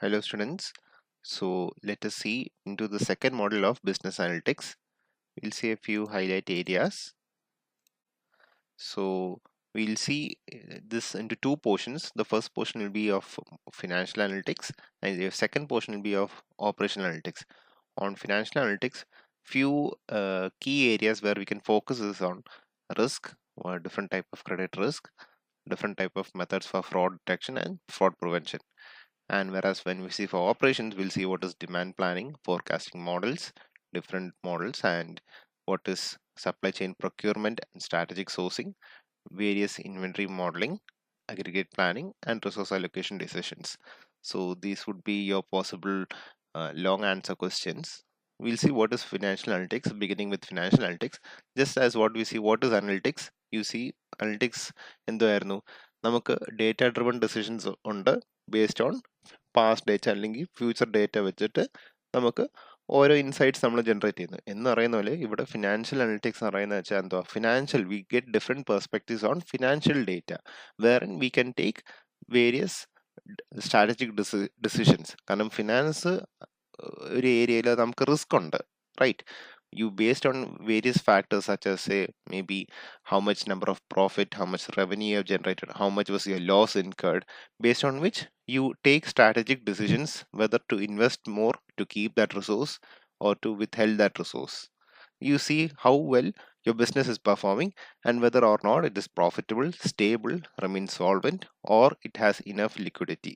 Hello students. So let us see into the second model of business analytics. We'll see a few highlight areas. So we'll see this into two portions. The first portion will be of financial analytics and the second portion will be of operational analytics. On financial analytics, few key areas where we can focus is on risk or different type of credit risk, different type of methods for fraud detection and fraud prevention. And whereas when we see for operations, we'll see what is demand planning, forecasting models, different models, and what is supply chain procurement and strategic sourcing, various inventory modeling, aggregate planning, and resource allocation decisions. So these would be your possible long answer questions. We'll see what is financial analytics, beginning with financial analytics. Just as what we see, what is analytics? You see, analytics എന്തായിരുന്നു നമുക്ക് data driven decisions ഉണ്ട് based on past data അല്ലെങ്കിൽ future data വെച്ചിട്ട് നമുക്ക് ഓരോ insights നമ്മൾ generate ചെയ്യുന്നത് എന്ന് പറയുന്ന പോലെ ഇവിടെ ഫിനാൻഷ്യൽ അനലിറ്റിക്സ് എന്ന് പറയുന്നത് വെച്ചാൽ എന്തുവാ financial we get different perspectives on financial data where we can take various strategic decisions കാരണം ഫിനാൻസ് ഒരു ഏരിയയിൽ നമുക്ക് റിസ്ക് ഉണ്ട് right you based on various factors such as say maybe how much number of profit, how much revenue you have generated, how much was your loss incurred, based on which you take strategic decisions whether to invest more to keep that resource or to withhold that resource. You see how well your business is performing and whether or not it is profitable, stable, remains solvent, or it has enough liquidity.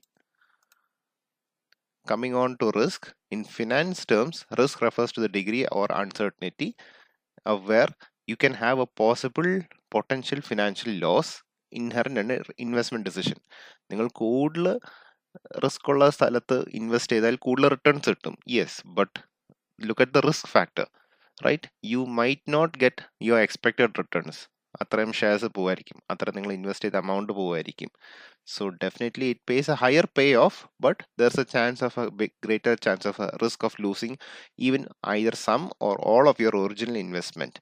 Coming on to risk, in finance terms, risk refers to the degree or uncertainty of where you can have a possible potential financial loss inherent in an investment decision. നിങ്ങൾ കൂടുതൽ risk ഉള്ള സ്ഥലത്ത് invest ചെയ്താൽ കൂടുതൽ returns കിട്ടും yes but look at the risk factor right you might not get your expected returns അത്രയും shares പോവായിരിക്കും അത്ര നിങ്ങൾ ഇൻവെസ്റ്റ് ചെയ്ത എമൗണ്ട് പോവായിരിക്കും so definitely it pays a higher payoff but there's a chance of a big greater chance of a risk of losing even either some or all of your original investment.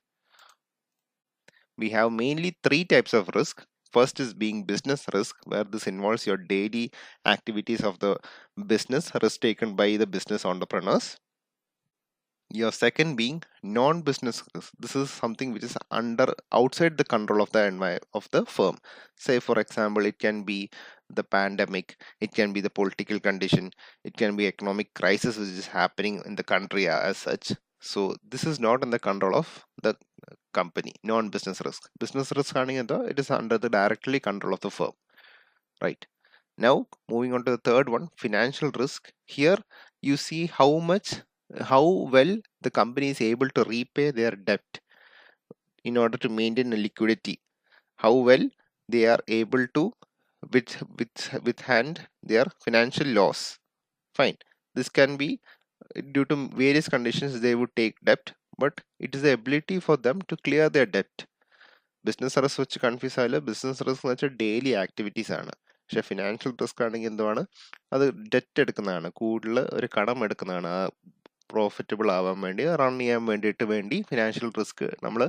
We have mainly three types of risk. First is being business risk, where this involves your daily activities of the business, risk taken by the business entrepreneurs. Your second being non-business risk. This is something which is under outside the control of the firm. Say for example, it can be the pandemic, it can be the political condition, it can be economic crisis which is happening in the country as such. So this is not in the control of the company. Non-business risk. Business risk it is under the directly control of the firm. Right. Now moving on to the third one, financial risk. Here you see how well the company is able to repay their debt in order to maintain a liquidity, how well they are able to withstand their financial loss. Fine, this can be due to various conditions they would take debt, but it is the ability for them to clear their debt. Business risk വെച്ച് confuse ആയാലും business risk എന്ന് വെച്ചാൽ daily activities ആണ് പക്ഷെ financial risk ആണെങ്കിൽ എന്താണ് അത് debt എടുക്കുന്നതാണ് കൂടുതൽ ഒരു കടം എടുക്കുന്നതാണ് ആ പ്രോഫിറ്റബിൾ ആവാൻ വേണ്ടി റൺ ചെയ്യാൻ വേണ്ടി ഫിനാൻഷ്യൽ റിസ്ക് നമ്മൾ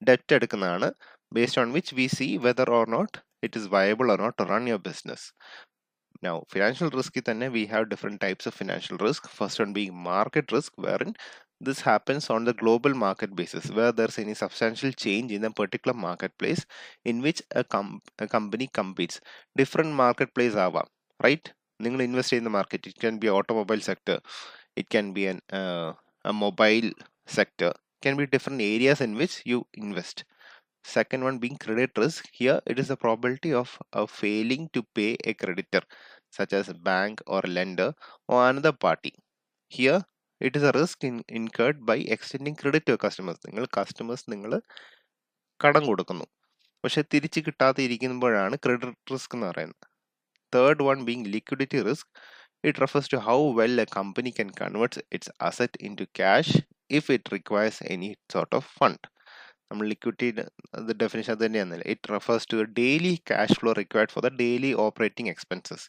ഡെറ്റ് എടുക്കുന്നതാണ് based on which we see whether or not it is viable or not to run your business. Now financial risk then we have different types of financial risk. First one being market risk, wherein this happens on the global market basis where there's any substantial change in a particular marketplace in which a company competes. Different marketplace ആവാം right നിങ്ങൾ invest ചെയ്യുന്ന market it can be automobile sector, it can be a mobile sector, can be different areas in which you invest. Second one being credit risk. Here it is the probability of failing to pay a creditor such as a bank or a lender or another party. Here it is a risk incurred by extending credit to customers. നിങ്ങൾ കടം കൊടുക്കുന്നു പക്ഷെ തിരിച്ച് കിട്ടാതെ ഇരിക്കുമ്പോഴാണ് credit risk എന്ന് പറയുന്നത്. Third one being liquidity risk. It refers to how well a company can convert its asset into cash if it requires any sort of fund. Liquidity, the definition it refers to the daily cash flow required for the daily operating expenses.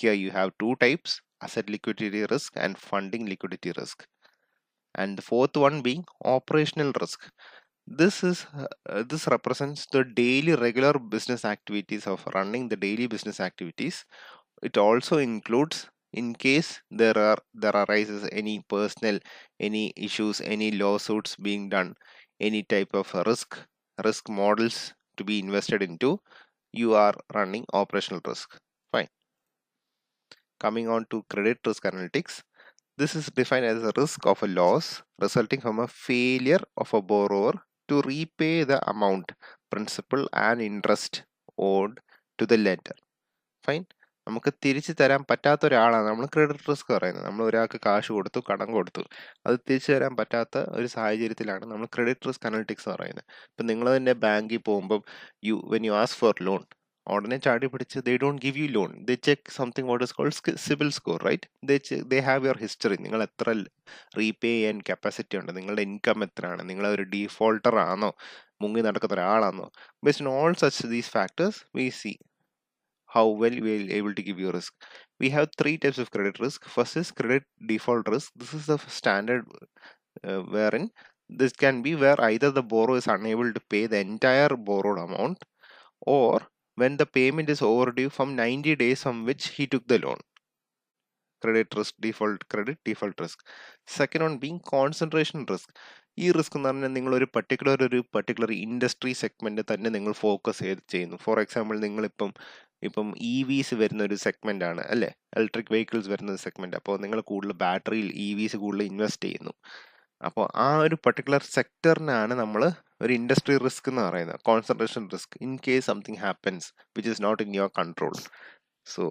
Here you have two types, asset liquidity risk and funding liquidity risk. And the fourth one being operational risk. This represents the daily regular business activities of running the daily business activities. It also includes in case there arises any personal, any issues, any lawsuits being done, any type of risk models to be invested into, you are running operational risk. Fine. Coming on to credit risk analytics, this is defined as a risk of a loss resulting from a failure of a borrower to repay the amount, principal and interest owed to the lender. Fine. നമുക്ക് തിരിച്ചു തരാൻ പറ്റാത്ത ഒരാളാണ് നമ്മൾ credit risk പറയുന്നത്. നമ്മൾ ഒരാൾക്ക് കാശ് കൊടുത്തു, കടം കൊടുത്തു, അത് തിരിച്ചു തരാൻ പറ്റാത്ത ഒരു സാഹചര്യത്തിലാണ് നമ്മൾ ക്രെഡിറ്റ് റിസ്ക് അനലിറ്റിക്സ് പറയുന്നത്. ഇപ്പം നിങ്ങൾ തന്നെ ബാങ്കിൽ പോകുമ്പം when you ask for loan, ഉടനെ ചാടി പിടിച്ച് they don't give you loan, they check something what is called CIBIL score, right? They have your history, നിങ്ങൾ എത്ര റീപേ ചെയ്യാൻ കപ്പാസിറ്റി ഉണ്ട്, നിങ്ങളുടെ ഇൻകം എത്രയാണ്, നിങ്ങൾ ഒരു ഡീഫോൾട്ടർ ആണോ, മുങ്ങി നടക്കുന്ന ഒരാളാണോ. Based on all such these factors we see how well we are able to give you risk. We have three types of credit risk. First is credit default risk. This is the standard wherein this can be where either the borrower is unable to pay the entire borrowed amount, or when the payment is overdue from 90 days from which he took the loan. Credit default risk. Second one being concentration risk. ഈ risk എന്ന് പറഞ്ഞാൽ നിങ്ങൾ ഒരു particular industry segment തന്നെ നിങ്ങൾ focus ചെയ്ത് ചെയ്യുന്നു. For example നിങ്ങളിപ്പം EVs വരുന്ന ഒരു സെഗ്മെന്റ് ആണ് അല്ലേ, ഇലക്ട്രിക് വെഹിക്കിൾസ് വരുന്ന ഒരു സെഗ്മെന്റ്. അപ്പോൾ നിങ്ങൾ കൂടുതൽ ബാറ്ററിയിൽ EVs കൂടുതൽ ഇൻവെസ്റ്റ് ചെയ്യുന്നു. അപ്പോൾ ആ ഒരു പർട്ടിക്കുലർ സെക്ടറിനാണ് നമ്മൾ ഒരു ഇൻഡസ്ട്രി റിസ്ക് എന്ന് പറയുന്നത്, concentration risk, in case something happens which is not in your control. So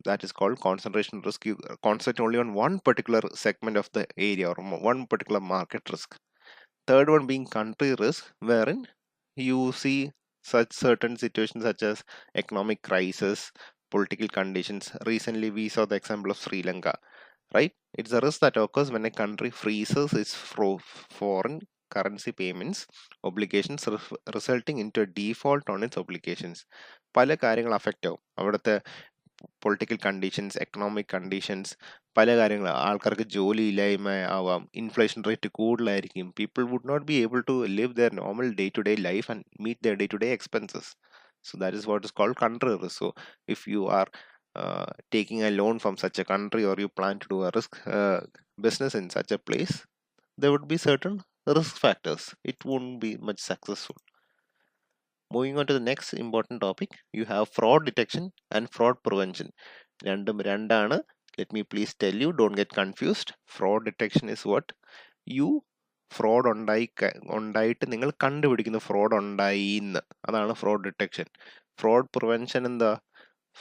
that is called concentration risk. You concentrate only on one particular segment of the area or one particular market risk. Third one being country risk, wherein you see such certain situations such as economic crisis, political conditions. Recently we saw the example of Sri Lanka, right? It's a risk that occurs when a country freezes its foreign currency payments obligations, resulting into a default on its obligations. പല കാര്യങ്ങൾ affect ആവും അവിടുത്തെ political conditions, economic conditions, പല കാര്യങ്ങൾ, ആൾക്കാർക്ക് ജോലി ഇല്ലായ്മ ആവാം, ഇൻഫ്ലേഷൻ റേറ്റ് കൂടുതലായിരിക്കും, people would not be able to live their normal day to day life and meet their day to day expenses. So that is what is called country risk. So if you are taking a loan from such a country, or you plan to do a risk business in such a place, there would be certain risk factors. It won't be much successful. Moving on to the next important topic, you have fraud detection and fraud prevention. രണ്ടും രണ്ടാണ്. Let me please tell you, don't get confused. Fraud detection is what you fraud ഉണ്ടായിട്ട് നിങ്ങൾ കണ്ടുപിടിക്കുന്നു fraud ഉണ്ടായി എന്ന്, അതാണ് fraud detection. Fraud prevention എന്താ,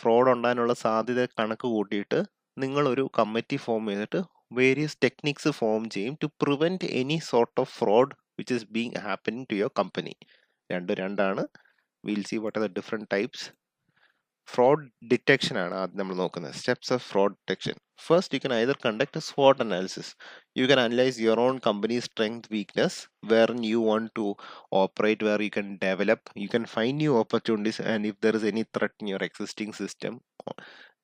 fraud ഉണ്ടാകാനുള്ള സാധ്യത കണക്ക് കൂട്ടിയിട്ട് നിങ്ങളൊരു കമ്മിറ്റി ഫോം ചെയ്തിട്ട് വേരിയസ് ടെക്നിക്സ് ഫോം ചെയ്യും to prevent any sort of fraud which is being happening to your company. രണ്ടാണ്. Will see what are the different types. Fraud detection ആണ് ആദ്യം നമ്മൾ നോക്കുന്നത്. Steps of fraud detection. First, you can either conduct a SWOT analysis. You can analyze your own company's strength, weakness, where you want to operate, where you can develop, you can find new opportunities, and if there is any threat in your existing system,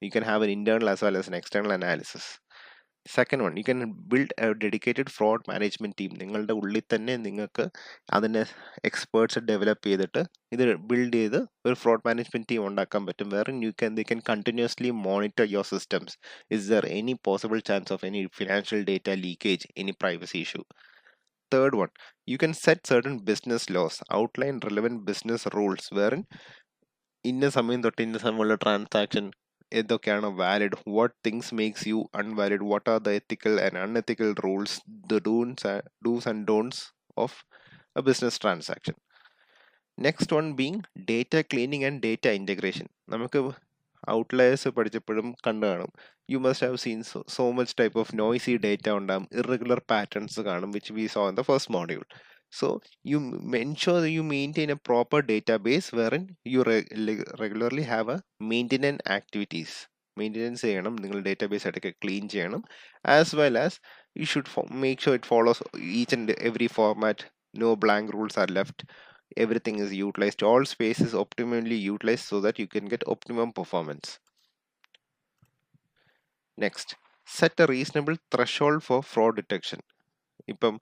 you can have an internal as well as an external analysis. Second one, you can build a dedicated fraud management team. നിങ്ങളുടെ ഉള്ളിൽ തന്നെ നിങ്ങൾക്ക് അതിനെ experts develop ചെയ്തിട്ട് ഇത് build ചെയ്ത് ഒരു fraud management team ഉണ്ടാക്കാൻ പറ്റും. വേറെ they can continuously monitor your systems. Is there any possible chance of any financial data leakage, any privacy issue? Third one, you can set certain business laws, outline relevant business rules, wherein ഇന്ന സമയം തൊട്ട് ഇന്ന സമയമുള്ള transaction ഏതൊക്കെയാണ് valid, what things makes you unvalid, what are the ethical and unethical rules, the dos and don'ts of a business transaction. Next one being data cleaning and data integration. നമുക്ക് outliers പഠിച്ചപ്പോഴും കണ്ടു കാണും. You must have seen so much type of noisy data ഉണ്ടാകും, irregular patterns കാണും, which we saw in the first module. So you ensure that you maintain a proper database wherein you regularly have a maintenance activities. Maintenance ചെയ്യണം, നിങ്ങൾ database ഇടയ്ക്ക് clean ചെയ്യണം. As well as you should make sure it follows each and every format. No blank rules are left. Everything is utilized. All space is optimally utilized so that you can get optimum performance. Next, set a reasonable threshold for fraud detection. ഇപ്പം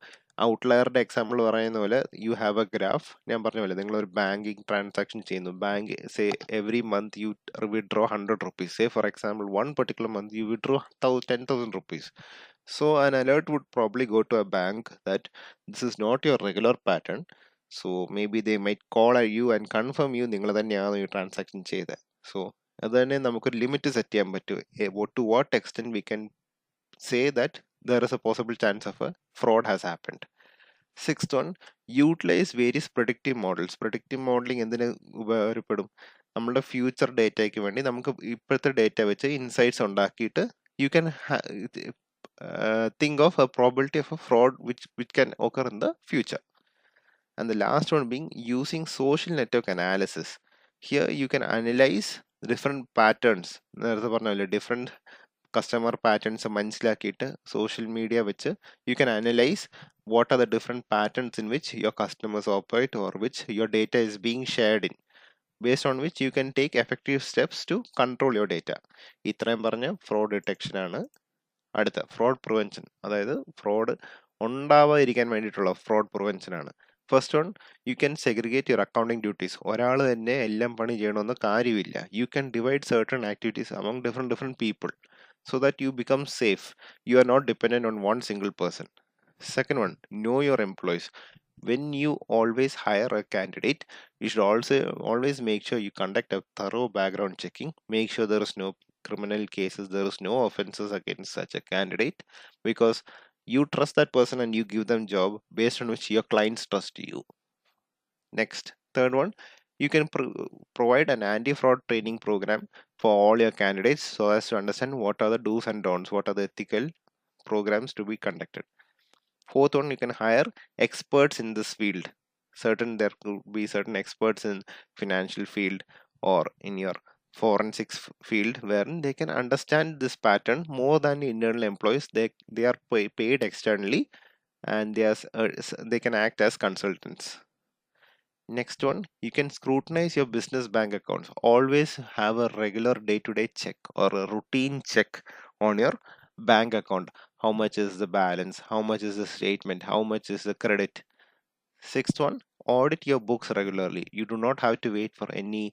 ഔട്ട്ലയറുടെ example പറയുന്ന പോലെ U have A graph. ഞാൻ പറഞ്ഞ പോലെ നിങ്ങളൊരു banking transaction ചെയ്യുന്നു. Bank say every month you withdraw 100 rupees. Say for example, one particular month you withdraw 10,000 rupees. So an alert would probably go to a bank that this is not your regular pattern. So maybe they might call you and confirm you നിങ്ങൾ തന്നെയാണ് ഈ transaction ചെയ്തത്. So അത് തന്നെ നമുക്കൊരു limit set ചെയ്യാൻ പറ്റും. To what extent we can say that there is a possible chance of a fraud has happened. Sixth one, utilize various predictive models. Predictive modeling എന്തിന് ഉപകാരപ്പെടും? നമ്മുടെ ഫ്യൂച്ചർ ഡേറ്റയ്ക്ക് വേണ്ടി നമുക്ക് ഇപ്പോഴത്തെ ഡേറ്റ വെച്ച് ഇൻസൈറ്റ്സ് ഉണ്ടാക്കിയിട്ട് you can think of a probability of a fraud which can occur in the future. And the last one being using social network analysis. Here you can analyze different patterns, different customer patterns മനസ്സിലാക്കിയിട്ട് social media വെച്ച് you can analyze what are the different patterns in which your customers operate or which your data is being shared in, based on which you can take effective steps to control your data. ഇത്രയും പറഞ്ഞ fraud detection ആണ്. അടുത്ത fraud prevention, അതായത് fraud ഉണ്ടാവാതിരിക്കാൻ വേണ്ടിയിട്ടുള്ള fraud prevention ആണ്. First one, you can segregate your accounting duties. ഒരാൾ തന്നെ എല്ലാം പണി ചെയ്യണമെന്ന് കാര്യമില്ല. You can divide certain activities among different people so that you become safe. You are not dependent on one single person. Second one, know your employees. When you always hire a candidate, you should also always make sure you conduct a thorough background checking. Make sure there is no criminal cases, there is no offenses against such a candidate, because you trust that person and you give them job based on which your clients trust you. Next, third one, you can provide an anti-fraud training program for all your candidates so as to understand what are the do's and don'ts, what are the ethical programs to be conducted. Fourth one, you can hire experts in this field. There could be certain experts in financial field or in your forensics field wherein they can understand this pattern more than the internal employees. They are paid externally, and they can act as consultants. Next one, you can scrutinize your business bank accounts. Always have a regular day-to-day check or a routine check on your bank account. How much is the balance? How much is the statement? How much is the credit? Sixth one, audit your books regularly. You do not have to wait for any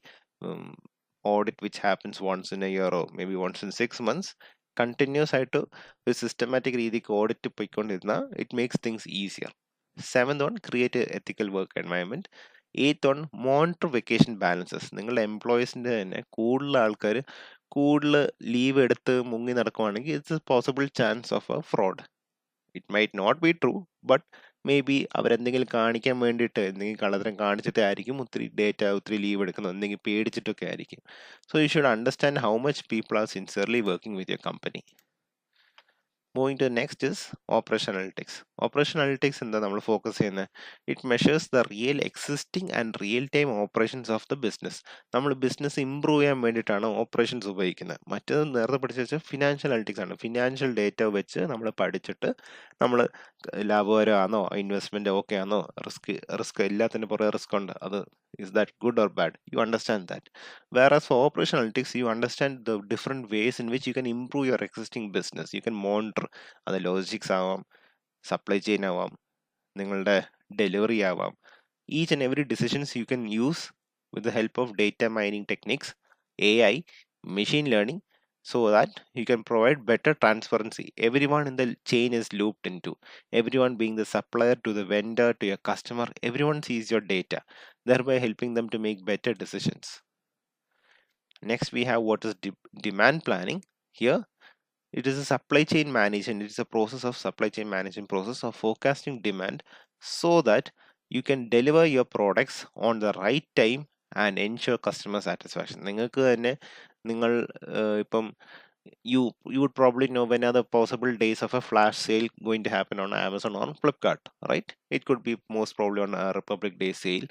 audit which happens once in a year or maybe once in 6 months. Continuous ആയിട്ട് ഒരു systematic രീതിക്ക് audit പോയിക്കൊണ്ടിരുന്നാൽ it makes things easier. Seventh one, create an ethical work environment. Eighth one, monitor vacation balances. നിങ്ങളുടെ എംപ്ലോയീസിൻ്റെ തന്നെ കൂടുതൽ ആൾക്കാർ കൂടുതൽ leave എടുത്ത് മുങ്ങി നടക്കുവാണെങ്കിൽ it's a possible chance of a fraud. It might not be true, but may be അവരെന്തെങ്കിലും കാണിക്കാൻ വേണ്ടിയിട്ട് എന്തെങ്കിലും കള്ളത്തരം കാണിച്ചിട്ടായിരിക്കും ഒത്തിരി ലീവ് എടുക്കുന്നത്, എന്തെങ്കിലും പേടിച്ചിട്ടൊക്കെ ആയിരിക്കും. So you should understand how much people are sincerely working with your company. Moving to the next is operation analytics. Operation analytics എന്താ നമ്മൾ ഫോക്കസ് ചെയ്യുന്നത്? It measures the real existing and real time operations of the business. നമ്മൾ business improve ചെയ്യാൻ വേണ്ടിയിട്ടാണ് operations ഉപയോഗിക്കുന്നത്. മറ്റേത് നേരത്തെ പഠിച്ച വെച്ചാൽ ഫിനാൻഷ്യൽ അനലിറ്റിക്സ് ആണ്. ഫിനാൻഷ്യൽ ഡേറ്റ വെച്ച് നമ്മൾ പഠിച്ചിട്ട് നമ്മൾ ലാഭകരമാണോ, ഇൻവെസ്റ്റ്മെന്റ് ഓക്കെ ആണോ, റിസ്ക് എല്ലാത്തിൻ്റെ പുറകെ റിസ്ക് ഉണ്ട്, അത് is that good or bad, you understand that. Whereas for operational analytics, you understand the different ways in which you can improve your existing business. You can monitor അത് logistics ആവാം, supply chain ആവാം, നിങ്ങളുടെ delivery ആവാം. Each and every decisions you can use with the help of data mining techniques, AI, machine learning, so that you can provide better transparency. Everyone in the chain is looped into. Everyone being the supplier to the vendor to your customer, everyone sees your data, thereby helping them to make better decisions. Next, we have what is demand planning. Here, it is a supply chain management. It is a process of supply chain management process of forecasting demand so that you can deliver your products on the right time and ensure customer satisfaction. നിങ്ങൾക്ക് തന്നെ നിങ്ങൾ ഇപ്പം you would probably know when are the possible days of a flash sale going to happen on Amazon or Flipkart, right? It could be most probably on a Republic Day sale,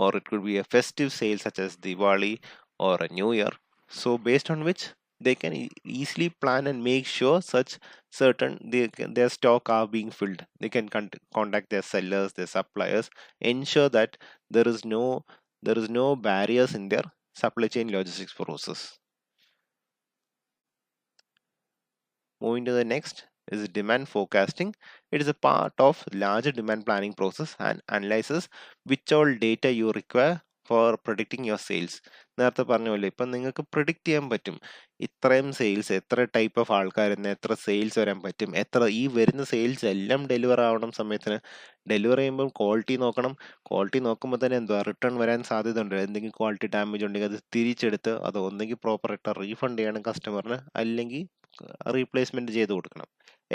or it could be a festive sale such as Diwali or a New Year. So based on which they can easily plan and make sure their stock are being filled. They can contact their sellers, their suppliers, ensure that there is no barriers in their supply chain logistics process. Moving to the next, is demand forecasting. It is a part of larger demand planning process and analyzes which all data you require for predicting your sales. നേരത്തെ പറഞ്ഞ പോലെ ഇപ്പം നിങ്ങൾക്ക് predict ചെയ്യാൻ പറ്റും ഇത്രയും sales, എത്ര type of ആൾക്കാരെന്ന്, എത്ര സെയിൽസ് വരാൻ പറ്റും, എത്ര ഈ വരുന്ന സെയിൽസ് എല്ലാം ഡെലിവർ ആവണം സമയത്തിന്. ഡെലിവർ ചെയ്യുമ്പോൾ ക്വാളിറ്റി നോക്കണം. ക്വാളിറ്റി നോക്കുമ്പോൾ തന്നെ എന്തുവാ റിട്ടേൺ വരാൻ സാധ്യത ഉണ്ട്. എന്തെങ്കിലും ക്വാളിറ്റി ഡാമേജ് ഉണ്ടെങ്കിൽ അത് തിരിച്ചെടുത്ത് അത് ഒന്നെങ്കിൽ പ്രോപ്പറായിട്ട് റീഫണ്ട് ചെയ്യണം കസ്റ്റമറിന്, അല്ലെങ്കിൽ റീപ്ലേസ്മെന്റ് ചെയ്ത് കൊടുക്കണം.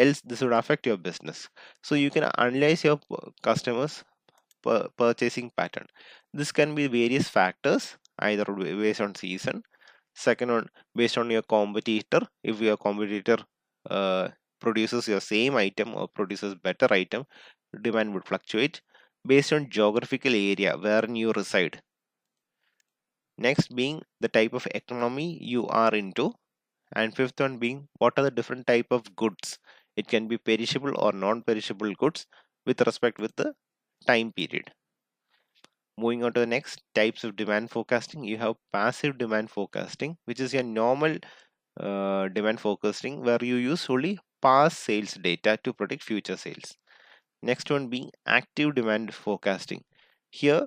Else this would affect your business. So you can analyze your customers purchasing pattern. This can be various factors, either based on season, second one based on your competitor. If your competitor uh, produces your same item or produces better item, demand would fluctuate. Based on geographical area wherein you reside. Next being the type of economy you are into, and fifth one being what are the different type of goods. It can be perishable or non-perishable goods with respect with the time period. Moving on to the next types of demand forecasting, you have passive demand forecasting, which is your normal demand forecasting where you use only past sales data to predict future sales. Next one being active demand forecasting. Here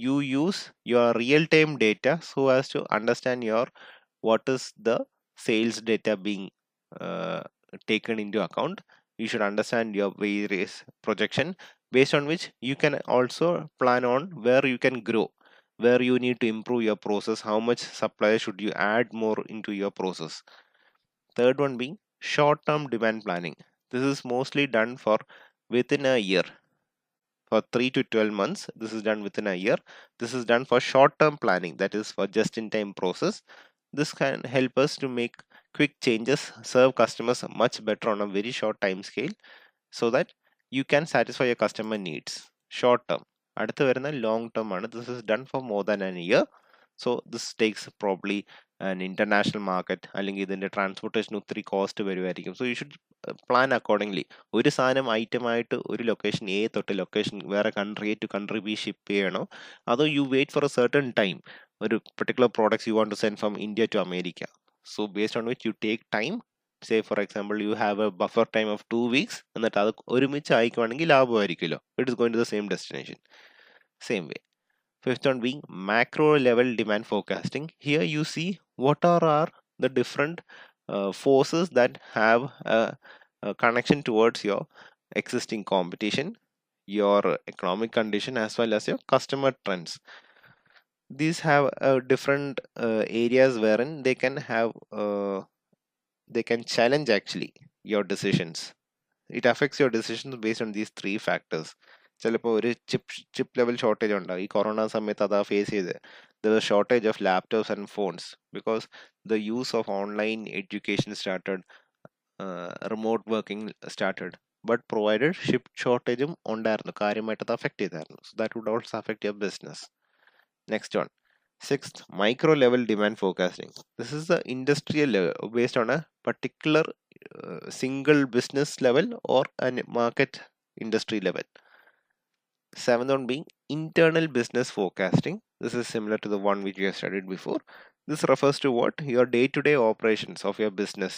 you use your real-time data so as to understand your what is the sales data being uh, taken into account. You should understand your various projection based on which you can also plan on where you can grow, where you need to improve your process, how much supplier should you add more into your process. Third one being short-term demand planning. This is mostly done for within a year. For 3 to 12 months, this is done within a year. This is done for short-term planning, that is for just-in-time process. This can help us to make quick changes, serve customers much better on a very short time scale, so that you can satisfy your customer needs. Short term. അടുത്ത് വരുന്ന long term ആണ്. This is done for more than a year. So this takes probably an international market, അല്ലെങ്കിൽ ഇതിന്റെ transportation ഒത്തിരി cost വരുമായിരിക്കും. So you should plan accordingly. ഒരു സാധനം item ആയിട്ട് ഒരു ലൊക്കേഷൻ എ തൊട്ട് ലൊക്കേഷൻ വേറെ country A to country B ship ചെയ്യണോ, അതോ you wait for a certain time, ഒരു particular products you want to send from India to America. So based on which you take time. Say for example you have a buffer time of 2 weeks എന്നിട്ട് അത് ഒരുമിച്ച് അയക്കുവാണെങ്കിൽ ലാഭമായിരിക്കുമല്ലോ. It is going to the same destination. Same way. Fifth one being macro level demand forecasting. Here you see what are the different forces that have a connection towards your existing competition, your economic condition, as well as your customer trends. These have different areas wherein they can challenge actually your decisions. It affects your decisions based on these three factors. ചിലപ്പോൾ ഒരു chip level shortage ഉണ്ടാവും. ഈ corona സമയത്ത് അതാ face ചെയ്ത്. There was shortage of laptops and phones because the use of online education started, remote working started. But provided chip shortage ഉണ്ടായിരുന്നു, കാര്യമായിട്ട് അത് affect ചെയ്തായിരുന്നു. So that would also affect your business. Next one. Sixth, micro level demand forecasting. This is the industrial level based on a particular single business level or a market industry level. Seventh one being internal business forecasting. This is similar to the one which we have studied before. This refers to what? Your day-to-day operations of your business.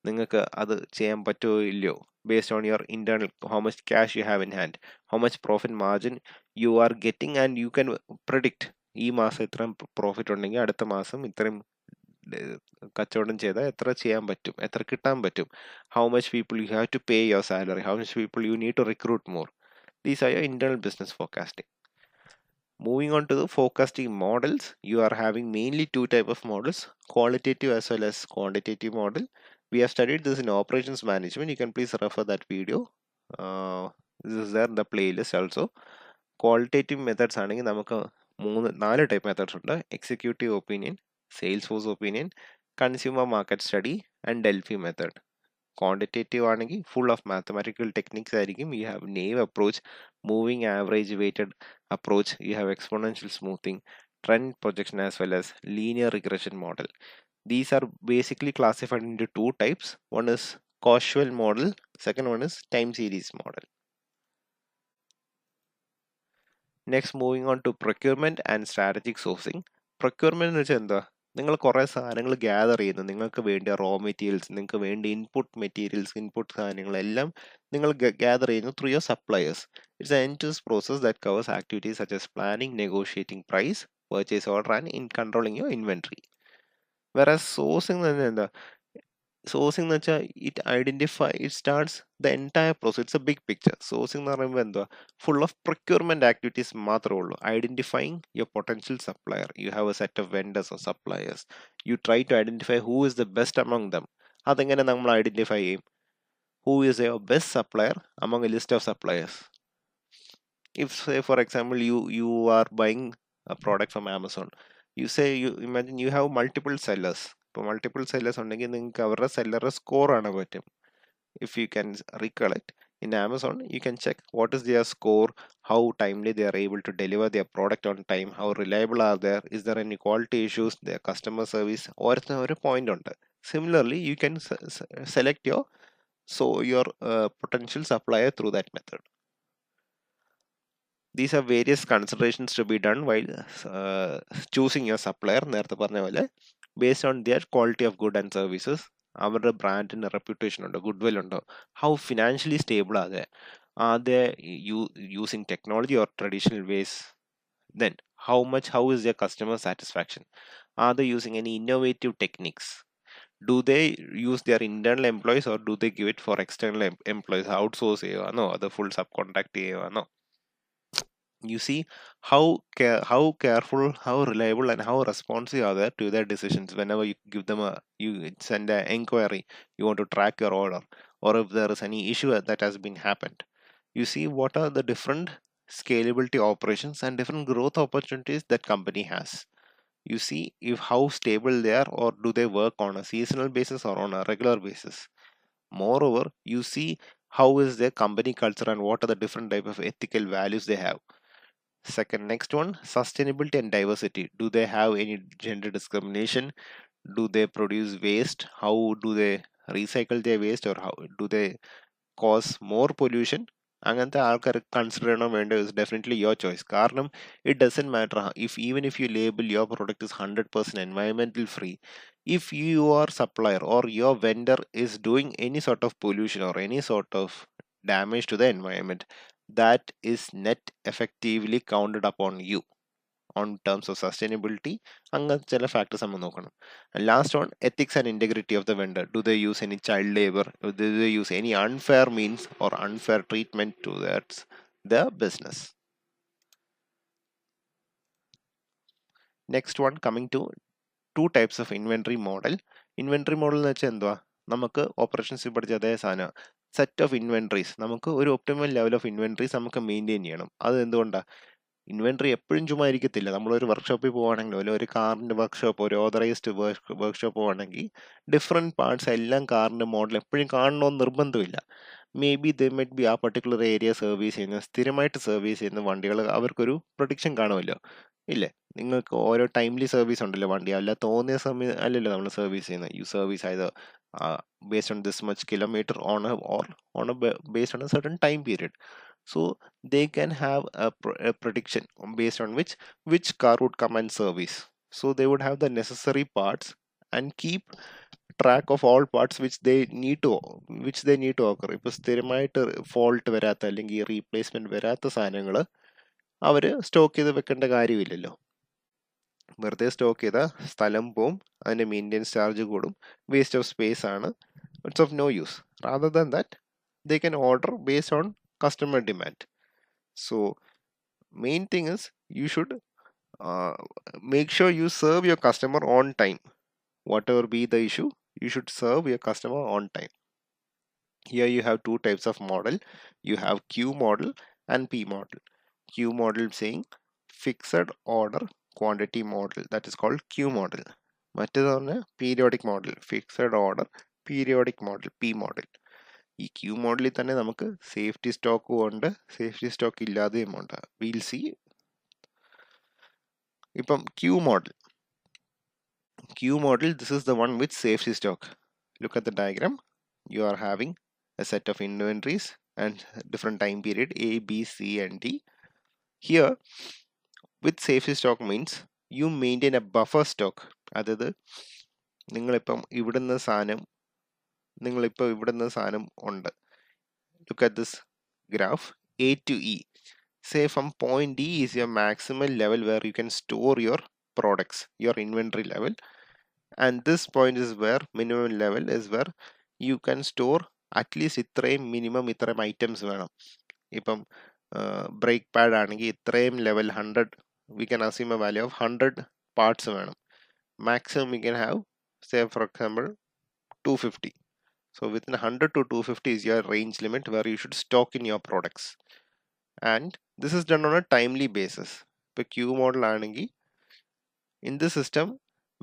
നിങ്ങൾക്ക് അത് ചെയ്യാൻ പറ്റുമോ ഇല്ലയോ, based on your internal, how much cash you have in hand, how much profit margin you are getting, and you can predict ഈ മാസം ഇത്രയും profit ഉണ്ടെങ്കിൽ അടുത്ത മാസം ഇത്രയും കച്ചവടം ചെയ്താൽ എത്ര ചെയ്യാൻ പറ്റും, എത്ര കിട്ടാൻ പറ്റും, how much people you have to pay your salary, how much people you need to recruit more. These are your internal business forecasting. Moving on to the forecasting models, you are having mainly two type of models, qualitative as well as quantitative model. We have studied this in operations management. You can please refer that video. This is there in the playlist also. Qualitative methods ആണെങ്കിൽ നമുക്ക് നാല് type methods ഉണ്ട്. Executive opinion, sales force opinion, consumer market study and Delphi method. Quantitative ആണെങ്കിൽ full of mathematical techniques ആയിരിക്കും. You have knave approach, moving average weighted approach, you have exponential smoothing, trend projection, as well as linear regression model. These are basically classified into two types. One is causal model, second one is time series model. Next, moving on to procurement and strategic sourcing. Procurement is എന്താ? നിങ്ങൾ കുറേ സാധനങ്ങൾ gather ചെയ്യുന്നു, നിങ്ങൾക്ക് വേണ്ടി raw materials, നിങ്ങൾക്ക് വേണ്ടി input materials, input സാധനങ്ങളെല്ലാം നിങ്ങൾ ഗ്യാദർ ചെയ്യുന്നു through your suppliers. It's an to process that covers activities such as planning, negotiating price, purchase order and in controlling your inventory. വേറെ സോഴ്സിംഗ് തന്നെ എന്താ? സോഴ്സിംഗ് എന്ന് വെച്ചാൽ it starts the entire process. It's a big picture. Sourcing എന്ന് പറയുമ്പോൾ എന്തുവാ? Full of procurement activities മാത്രമേ ഉള്ളൂ. Identifying your potential supplier. You have a set of vendors or suppliers. You try to identify who is the best among dum. അതെങ്ങനെ നമ്മൾ identify ചെയ്യും? Who is your best supplier among A list of suppliers? If say for example you are buying a product from Amazon, you imagine you have multiple sellers. ഇപ്പോൾ multiple sellers ഉണ്ടെങ്കിൽ നിങ്ങൾക്ക് അവരുടെ സെല്ലറുടെ score ആണ് പറ്റും. If you can recollect, in Amazon you can check what is their score, how timely they are able to deliver their product on time, how reliable are they, is there any quality issues, their customer service, ഒരു point ഉണ്ട്. Similarly you can select your potential supplier through that method. These are various considerations to be done while choosing your supplier. നേരത്തെ പറഞ്ഞ പോലെ based on their quality of good and services, അവരുടെ ബ്രാൻഡിന് reputation ഉണ്ടോ, good will ഉണ്ടോ, how financially stable are they using technology or traditional ways, then how is their customer satisfaction, are they using any innovative techniques, do they use their internal employees or do they give it for external employees, outsource ചെയ്യുവാനോ അതോ full subcontract ചെയ്യുവാനോ? You see how careful, how reliable and how responsive are they to their decisions. Whenever you give them you send an inquiry, you want to track your order, or if there is any issue that has been happened, you see what are the different scalability operations and different growth opportunities that company has. You see if how stable they are, or do they work on a seasonal basis or on a regular basis. Moreover, you see how is their company culture and what are the different type of ethical values they have. Second, next one, sustainability and diversity. Do they have any gender discrimination? Do they produce waste? How do they recycle their waste, or how do they cause more pollution? അങ്ങനത്തെ ആൾക്കാർ consider ചെയ്യണോ വേണ്ടോ is definitely your choice. കാരണം it doesn't matter even if you label your product is 100% environmental free, if your supplier or your vendor is doing any sort of pollution or any sort of damage to the environment, that is net effectively counted upon you on terms of sustainability. അങ്ങനത്തെ ചില factors നമ്മൾ നോക്കണം. Last on ethics and integrity of the vendor. Do they use any child labor? Do they use any unfair means or unfair treatment towards the business? Next one, coming to two types of inventory model. Inventory model എന്ന് വെച്ചാൽ എന്തുവാ? നമുക്ക് ഓപ്പറേഷൻസിൽ പഠിച്ച അതേ സാധനം, set of inventories. നമുക്ക് ഒരു optimal level of inventories നമുക്ക് മെയിൻറ്റെയിൻ ചെയ്യണം. അത് എന്തുകൊണ്ടാണ്? ഇൻവെൻട്രി എപ്പോഴും ചുമ്മാ ഇരിക്കത്തില്ല. നമ്മളൊരു വർക്ക്ഷോപ്പിൽ പോവുകയാണെങ്കിൽ, അല്ലെങ്കിൽ ഒരു കാറിൻ്റെ വർക്ക്ഷോപ്പ്, ഒരു ഓതറൈസ്ഡ് വർക്ക്ഷോപ്പ് പോവുകയാണെങ്കിൽ ഡിഫറെൻറ്റ് പാർട്സ് എല്ലാം കാറിൻ്റെ മോഡൽ എപ്പോഴും കാണണമെന്ന് നിർബന്ധമില്ല. May be they met B ആ പർട്ടിക്കുലർ ഏരിയ സർവീസ് ചെയ്യുന്ന, സ്ഥിരമായിട്ട് സർവീസ് ചെയ്യുന്ന വണ്ടികൾ അവർക്കൊരു പ്രൊഡിക്ഷൻ കാണുമല്ലോ, ഇല്ലേ? നിങ്ങൾക്ക് ഓരോ ടൈംലി സർവീസ് ഉണ്ടല്ലോ വണ്ടി, അല്ല തോന്നിയ സമയം അല്ലല്ലോ നമ്മൾ സർവീസ് ചെയ്യുന്നത്. യു സർവീസ് ആയത് based on this much kilometer on a based on a certain time period. So they can have a prediction based on which car would come and service. So they would have the necessary parts and keep track of all parts which they need to occur. ഇപ്പോൾ സ്ഥിരമായിട്ട് fault വരാത്ത അല്ലെങ്കിൽ replacement വരാത്ത സാധനങ്ങൾ അവർ stock ചെയ്ത് വെക്കേണ്ട കാര്യമില്ലല്ലോ. വെറുതെ സ്റ്റോക്ക് ചെയ്താൽ സ്ഥലം പോവും, അതിൻ്റെ മെയിൻ്റെനൻസ് ചാർജ് കൂടും, വേസ്റ്റ് ഓഫ് സ്പേസ് ആണ്. It's of no use. Rather than that, they can order based on customer demand. So main thing is you should make sure you serve your customer on time. Whatever be the issue, you should serve your customer on time. Here you have two types of model. You have Q model and P model. Q model saying fixed order quantity model, that is called Q model. മറ്റേതാണ് periodic model, fixed order periodic model, P model. ഈ Q മോഡലിൽ തന്നെ നമുക്ക് safety സ്റ്റോക്കും ഉണ്ട്, safety stock ഇല്ലാതെയും ഉണ്ട്. Will see. ഇപ്പം Q model, this is the one with safety stock. Look at the diagram. You are having a set of inventories and different time period A, B, C and D. Here with safety stock means you maintain a buffer stock അതായത് നിങ്ങളിപ്പം ഇവിടുന്ന് സാധനം ഉണ്ട്. Look at this graph. A to E. Say from point D is your maximal level where you can store your products, your inventory level, and this point is where minimum level is where you can store at least ഇത്രയും minimum ഇത്രയും items വേണം. ഇപ്പം brake pad ആണെങ്കിൽ ഇത്രയും level 100, we can assume a value of 100 parts വേണം. Maximum we can have, say for example 250. So within 100 to 250 is your range limit where you should stock in your products. And this is done on a timely basis. ഇപ്പോൾ Q model ആണെങ്കിൽ in this system,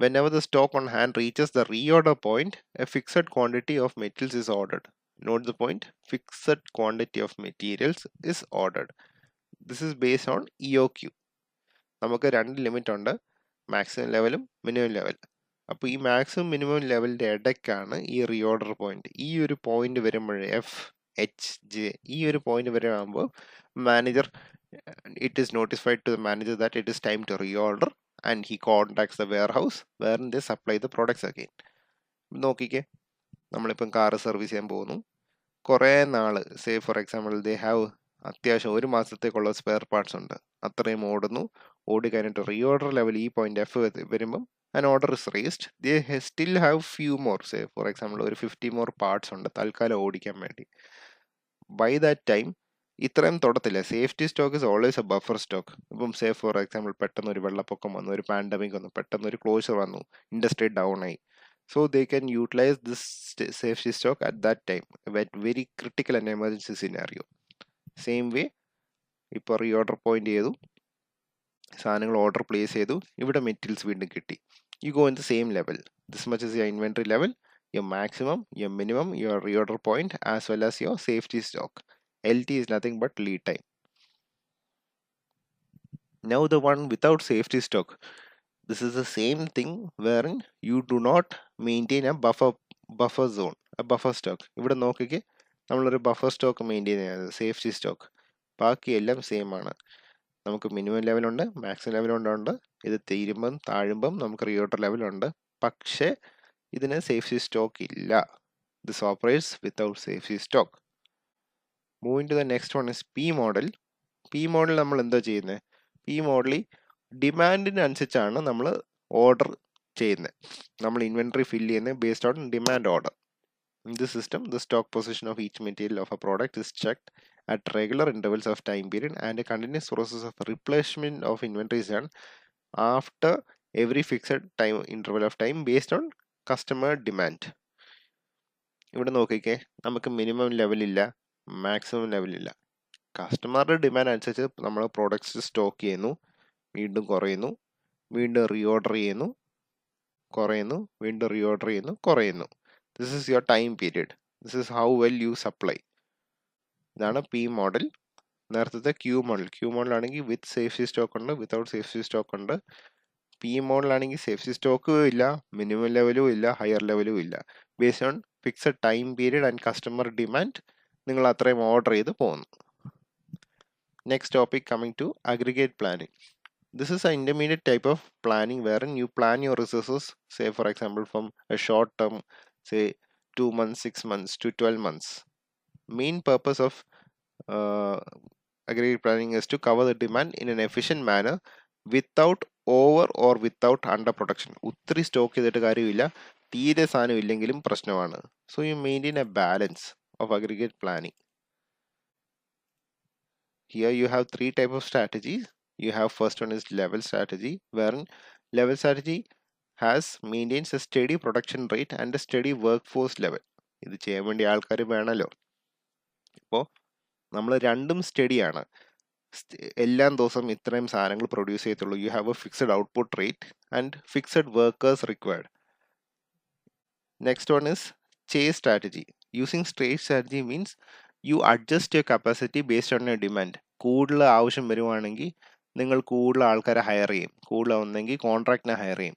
whenever the stock on hand reaches the reorder point, a fixed quantity of materials is ordered. Note the point, fixed quantity of materials is ordered. This is based on EOQ. നമുക്ക് രണ്ട് limit ഉണ്ട്, maximum ലെവലും minimum level. അപ്പോൾ ഈ maximum minimum ലെവലിൻ്റെ ഇടയ്ക്കാണ് ഈ reorder point. ഈ ഒരു പോയിന്റ് വരുമ്പോഴേ FHJ ഈ ഒരു പോയിന്റ് വരെ ആകുമ്പോൾ manager, it is notified to the manager that it is time to reorder, and he contacts the warehouse wherein they supply the products again. നോക്കിക്കേ, നമ്മളിപ്പം കാറ് സർവീസ് ചെയ്യാൻ പോകുന്നു, കുറേ നാള് say for example they have അത്യാവശ്യം ഒരു മാസത്തേക്കുള്ള spare parts ഉണ്ട്, അത്രയും ഓടുന്നു. ഓടി കഴിഞ്ഞിട്ട് റീഓർഡർ ലെവൽ ഈ പോയിന്റ് F വരുമ്പം an order is raised, they still have few more, say for example ഒരു 50 more parts ഉണ്ട് തൽക്കാലം ഓടിക്കാൻ വേണ്ടി. By that time ഇത്രയും തൊടത്തില്ല. Safety stock is always a buffer stock. ഇപ്പം സേ ഫോർ എക്സാമ്പിൾ പെട്ടെന്ന് ഒരു വെള്ളപ്പൊക്കം വന്നു, ഒരു പാൻഡമിക് വന്നു, പെട്ടെന്ന് ഒരു ക്ലോഷർ വന്നു, ഇൻഡസ്ട്രി ഡൗൺ ആയി. So they can utilize this safety stock at that time, at very critical and emergency scenario. Same way, ഇപ്പോൾ റീഓർഡർ പോയിന്റ് ചെയ്തു, സാധനങ്ങൾ ഓർഡർ പ്ലേസ് ചെയ്തു, ഇവിടെ മെറ്റീരിയൽസ് വീണ്ടും കിട്ടി. You go in the same level. This much is your inventory level, your maximum, your minimum, your reorder point, as well as your safety stock. LT is nothing but lead time. Now the one without safety stock. This is the same thing wherein you do not maintain a buffer zone, a buffer stock. ഇവിടെ നോക്കിക്കേ, നമ്മളൊരു buffer stock maintain ചെയ്യുന്നത് safety stock. ബാക്കിയെല്ലാം same ആണ്. നമുക്ക് minimum ലെവലുണ്ട്, maximum ലെവലുണ്ട്. ഇത് തീരുമ്പം താഴുമ്പം നമുക്ക് reorder ലെവലുണ്ട്. പക്ഷേ ഇതിന് സേഫ്റ്റി സ്റ്റോക്ക് ഇല്ല. This operates without safety stock. Moving to the next one is P model. P model നമ്മൾ എന്താ ചെയ്യുന്നത്? പി മോഡലിൽ ഡിമാൻഡിനനുസരിച്ചാണ് നമ്മൾ ഓർഡർ ചെയ്യുന്നത്. നമ്മൾ ഇൻവെൻട്രി ഫില്ല് ചെയ്യുന്നത് based on demand order. In this system, the stock position of each material of a product is checked at regular intervals of time period, and a continuous process of replenishment of inventory is done after every fixed time interval of time based on customer demand. ഇവിടെ നോക്കിക്കേ, നമുക്ക് minimum ലെവലില്ല, maximum ലെവലില്ല. കസ്റ്റമറുടെ demand അനുസരിച്ച് നമ്മൾ products stock ചെയ്യുന്നു, വീണ്ടും കുറയുന്നു, വീണ്ടും reorder ചെയ്യുന്നു, കുറയുന്നു, വീണ്ടും റീഓർഡർ ചെയ്യുന്നു, കുറയുന്നു. This is your time period. This is how well you supply. ഇതാണ് പി മോഡൽ. നേരത്തെ ക്യൂ മോഡൽ. ക്യൂ മോഡൽ ആണെങ്കിൽ വിത്ത് സേഫ്റ്റി സ്റ്റോക്ക് ഉണ്ട്, വിത്തൗട്ട് സേഫ്റ്റി സ്റ്റോക്ക് ഉണ്ട്. പി മോഡൽ ആണെങ്കിൽ സേഫ്റ്റി സ്റ്റോക്കും ഇല്ല, മിനിമം ലെവലും ഇല്ല, ഹയർ ലെവലും ഇല്ല. Based on fixed time period and customer demand നിങ്ങൾ അത്രയും ഓർഡർ ചെയ്ത് പോകുന്നു. Next topic coming to aggregate planning. This is an intermediate type of planning wherein you plan your resources, say for example from a short term, say 2 months, 6 months to 12 months. Main purpose of aggregate planning is to cover the demand in an efficient manner without over or without under production. ഒത്തിരി stock ചെയ്തിട്ട് കാര്യമില്ല, തീരെ സാധനം ഇല്ലെങ്കിലും പ്രശ്നമാണ്. So you maintain a balance of aggregate planning. Here you have 3 types of strategies. You have first one is level strategy, wherein level strategy maintains a steady production rate and a steady workforce level. ഇത് ചെയ്യാൻ വേണ്ടി ആൾക്കാർ വേണമല്ലോ. ഇപ്പോൾ നമ്മൾ രണ്ടും സ്റ്റഡിയാണ്. എല്ലാ ദിവസവും ഇത്രയും സാധനങ്ങൾ പ്രൊഡ്യൂസ് ചെയ്യത്തുള്ളൂ. U have A fixed output rate and fixed workers required. Next one is chase strategy. Using chase strategy means you adjust your capacity based on your demand. കൂടുതൽ ആവശ്യം വരുവാണെങ്കിൽ നിങ്ങൾ കൂടുതൽ ആൾക്കാരെ ഹയർ ചെയ്യും. കൂടുതൽ ഒന്നെങ്കിൽ കോൺട്രാക്റ്റിനെ ഹയർ ചെയ്യും.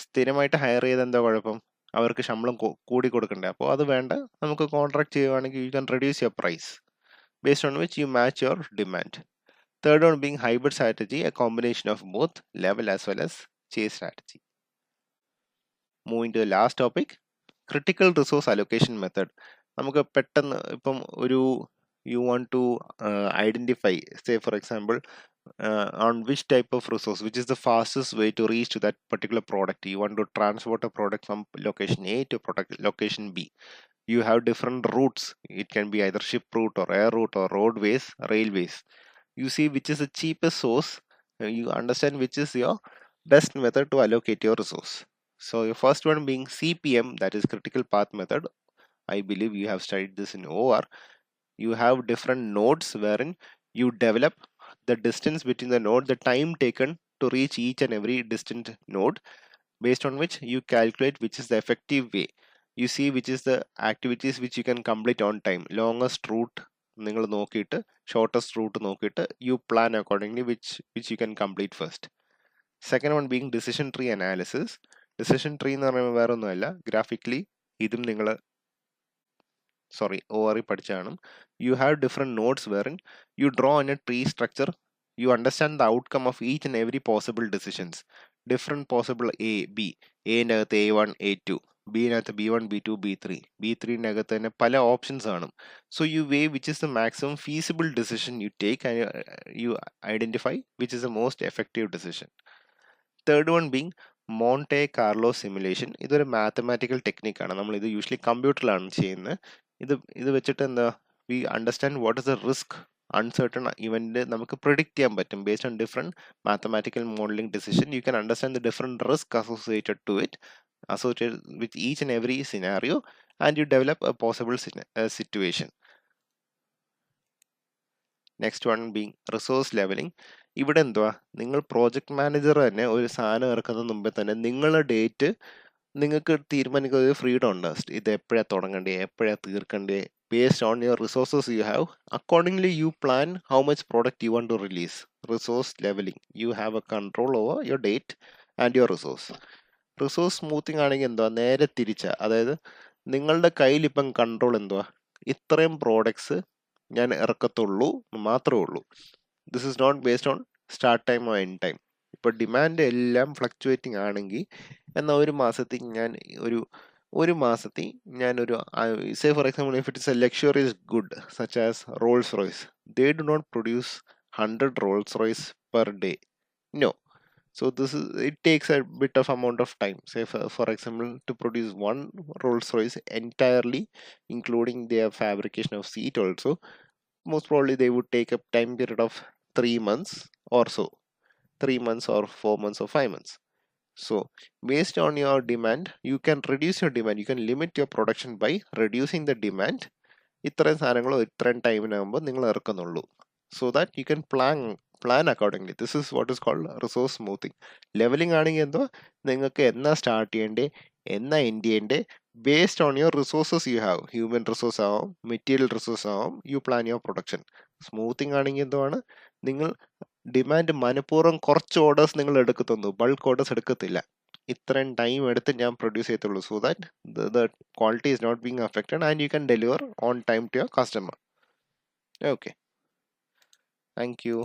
സ്ഥിരമായിട്ട് ഹയർ ചെയ്ത് എന്താ കുഴപ്പം? അവർക്ക് ശമ്പളം കൂടി കൊടുക്കണ്ടേ? അപ്പോൾ അത് വേണ്ട, നമുക്ക് കോൺട്രാക്ട് ചെയ്യുവാണെങ്കിൽ you can reduce your price based on which you match your demand. Third one being hybrid strategy, a combination of both level as well as chase strategy. Moving to the last topic, critical resource allocation method. നമുക്ക് പെട്ടെന്ന് ഇപ്പം ഒരു you want to identify, say for example, on which type of resource, which is the fastest way to reach to that particular product. You want to transport a product from location A to product location B. You have different routes. It can be either ship route or air route or roadways, railways. You see which is the cheapest source. You understand which is your best method to allocate your resource. So your first one being CPM, that is critical path method. I believe you have studied this in OR. You have different nodes wherein you develop the distance between the node, the time taken to reach each and every distant node, based on which you calculate which is the effective way. You see which is the activities which you can complete on time. Longest route നിങ്ങൾ നോക്കിയിട്ട് shortest root നോക്കിയിട്ട് you plan accordingly which you can complete first. Second one being decision tree analysis. Decision tree എന്ന് പറയുമ്പോൾ വേറെ ഒന്നുമല്ല, graphically ഇതും നിങ്ങൾ ORE പഠിച്ചാണ്. You have different nodes wherein you draw on a tree structure. You understand the outcome of each and every possible decisions. Different possible A, B. A-നകത്ത് A1, A2. B-നകത്ത് B1, B2, B3. B3-നകത്ത് തന്നെ പല options ആണ്. So you weigh which is the maximum feasible decision you take and you identify which is the most effective decision. Third one being Monte Carlo simulation. ഇതൊരു mathematical ടെക്നിക്കാണ്. നമ്മൾ ഇത് usually കമ്പ്യൂട്ടറിലാണ് ചെയ്യുന്നത്. ഇത് വെച്ചിട്ട് എന്താ, we understand what is the risk uncertain event നമുക്ക് പ്രിഡിക്റ്റ് ചെയ്യാൻ പറ്റും based on different mathematical modelling decision. You can understand the different risk associated to it, associated with each and every scenario, and you develop a possible situation. Next one being resource levelling. ഇവിടെ എന്തുവാ, നിങ്ങൾ project manager തന്നെ ഒരു സാധനം ഇറക്കുന്നതിന് മുമ്പേ തന്നെ നിങ്ങളുടെ date നിങ്ങൾക്ക് തീരുമാനിക്കുന്ന ഒരു ഫ്രീഡം ഉണ്ട്. ഇത് എപ്പോഴാണ് തുടങ്ങണ്ടേ, എപ്പോഴാണ് തീർക്കണ്ടേ, based on your resources you have. Accordingly you plan how much product you want to release. Resource leveling, you have a control over your date and your resource. Resource smoothing ആണെങ്കിൽ എന്തുവാ, നേരെ തിരിച്ച, അതായത് നിങ്ങളുടെ കയ്യിൽ ഇപ്പം കൺട്രോൾ എന്തുവാ, ഇത്രയും പ്രോഡക്ട്സ് ഞാൻ ഇറക്കത്തുള്ളൂ മാത്രമേ ഉള്ളൂ. This is not based on start time or end time. ഇപ്പോൾ ഡിമാൻഡ് എല്ലാം ഫ്ലക്ച്വേറ്റിംഗ് ആണെങ്കിൽ എന്നാൽ ഒരു മാസത്തിൽ ഞാനൊരു say for example if it is a luxurious good such as Rolls Royce, they do not produce 100 Rolls Royce per day. No. So it takes a bit of amount of time. Say for example, to produce one Rolls Royce entirely, including their fabrication of seat also, most probably they would take a time period of 3 months or so, 3 months or 4 months or 5 months. So based on your demand, you can reduce your demand. You can limit your production by reducing the demand. ഇത്രയും സാധനങ്ങളോ ഇത്രയും ടൈമിനാകുമ്പോൾ നിങ്ങൾ ഇറക്കുന്നുള്ളൂ. So that you can plan accordingly. This is what is called resource smoothing. Leveling ആണെങ്കിൽ എന്തോ, നിങ്ങൾക്ക് എന്നാ start ചെയ്യേണ്ടേ എന്നാ end ചെയ്യേണ്ടേ based on your resources you have. Human resource ആവും, മെറ്റീരിയൽ റിസോഴ്സ് ആവും, you plan your production. Smoothing ആണെങ്കിൽ എന്തുവാണ്, നിങ്ങൾ ഡിമാൻഡ് മനഃപൂർവ്വം കുറച്ച് ഓർഡേഴ്സ് നിങ്ങൾ എടുക്കത്തുള്ളൂ, ബൾക്ക് ഓർഡേഴ്സ് എടുക്കത്തില്ല. ഇത്രയും ടൈം എടുത്ത് ഞാൻ പ്രൊഡ്യൂസ് ചെയ്യത്തുള്ളൂ, so that the quality is not being affected and you can deliver on time to your customer. Okay. Thank you.